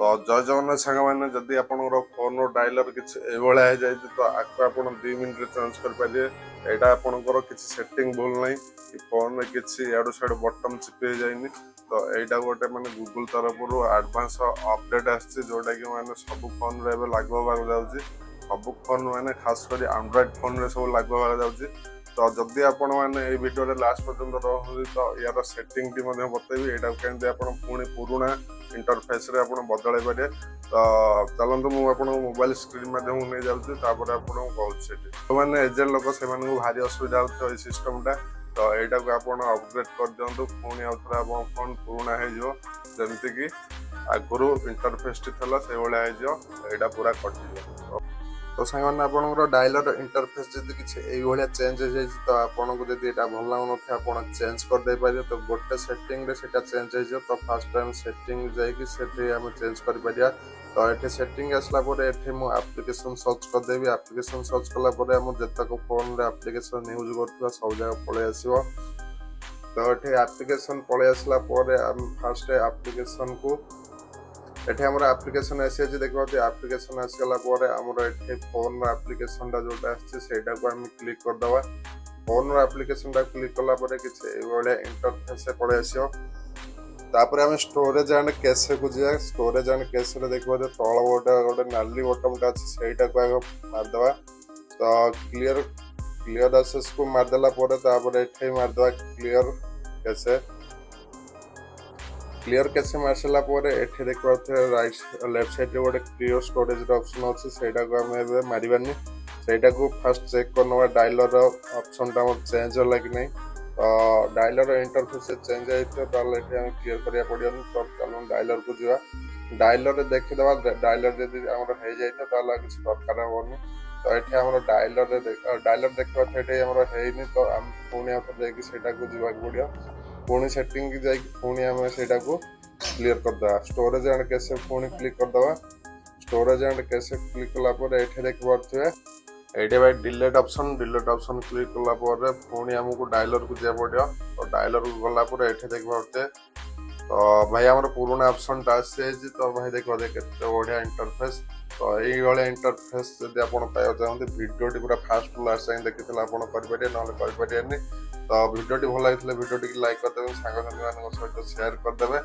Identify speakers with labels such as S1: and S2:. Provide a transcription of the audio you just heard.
S1: तो जय जगन्नाथ सांग मैंने जदि आपंकर फोन डायलर किसी है जाए तो आपको आप 2 मिनट चेंज करेंगे। यहाँ आपंकर किसी सेटिंग भूल ना कि फोन में किसी आड़ू साड़ू बटन चिपे जाए तो यहाँ गोटे मैंने गूगल तरफ एडवांस अपडेट आसोटा कि मैंने सब फोन रे लागू होगा जाऊँगी। सब फोन मैंने खास कर एंड्रॉइड फोन रे सब लागू होगा जाऊँगी। तो जदि आपण मैंने ये वीडियो लास्ट पर्यंत रही तो यार सेटिंग बतेबी यहाँ केमती आप पुणी पुराणा इंटरफेस रे आप बदल पारे। तो चलते मुझे मोबाइल स्क्रीन माध्यम नहीं जाऊँगी आपको कहूँ तो मैंने एजेंट लोक से भारी असुविधा होता है सिस्टमटा। तो यहाँ को आप अपग्रेड कर दिंतु पुणी आउ थे आप फोन पुराणा होमती कि आगुरी इंटरफेस टी थी से भाया पूरा कटिज। तो सांग मैंने आपंकर डायलर इंटरफेस जब किसी ये चेंज हो तो आपको जब यहाँ भल लगुन आप चेंज करदे पारे। तो गोटे सेटिंग रे सेटा चेंज हो तो फास्ट टाइम सेटिंग जाकि आम चेंज कर। तो ये सेटिंग आसला एप्लिकेशन सर्च करदेवी। एप्लिकेशन सर्च कलापर आम जितक फोन रे एप्लिकेशन यूज कर सब जगह पलि आसो। तो ये एप्लिकेशन पलि आसला फास्ट एप्लिकेशन को ये आम एप्लिकेशन आसी देखो एप्लिकेशन आसगला आमर ये फोन एप्लिकेशन जोटा आसटा को आम क्लिक करदे। फोन एप्लिकेशन क्लिक कलापर किसी इंटरफेस पलि आस। तापर आम स्टोरेज एंड कैशे को जा। स्टोरेज एंड कैशे देखो तल गोटे गोटे नाली बटन से मारदे। तो क्लियर क्लियर एक्सेस को मारदेला ये मारदे क्लियर कैशे। क्लियर कैसे मार सारा ये देखो राइट लेफ्ट साइड गोटे क्लियर स्टोरेज ऑप्शन अच्छी से मारबानी से फास्ट चेक करना डायलर ऑप्शन टा चेंज होला कि नहीं। तो डायलर इंटरफेस चेंज होते क्लियर करा पड़े। तो चलो डायलर को जा डायलर देखीदे डायलर जब आम हो जाए किसी दरकार हेनी। तो ये आम डायलर देखा होनी तो आम पुणी आउटा को जावाक पड़ो पुणी सेटिंग जाकि पुणी आम से क्लियर करदे। स्टोरेज एंड कैसे पुणी क्लिक करदे। स्टोरेज एंड कैसे क्लिक कलापर ये देख पारे ये भाई डिलीट ऑप्शन क्लिक कलापर पुणी आमको डायलर को जा पड़ो। तो डायलर को गलापर ये देख पारे तो भाई आम पुराणा ऑप्शन टा आसी। तो भाई देखो के बढ़िया इंटरफेस। तो ये इंटरफेस जब आप पाइबा चाहते भिडियो पूरा फास्ट लास्ट टाइम देखी करेंगे ना। तो भिडियो भल लगी भिडियो लाइक करदे सांग सहित शेयर करदे।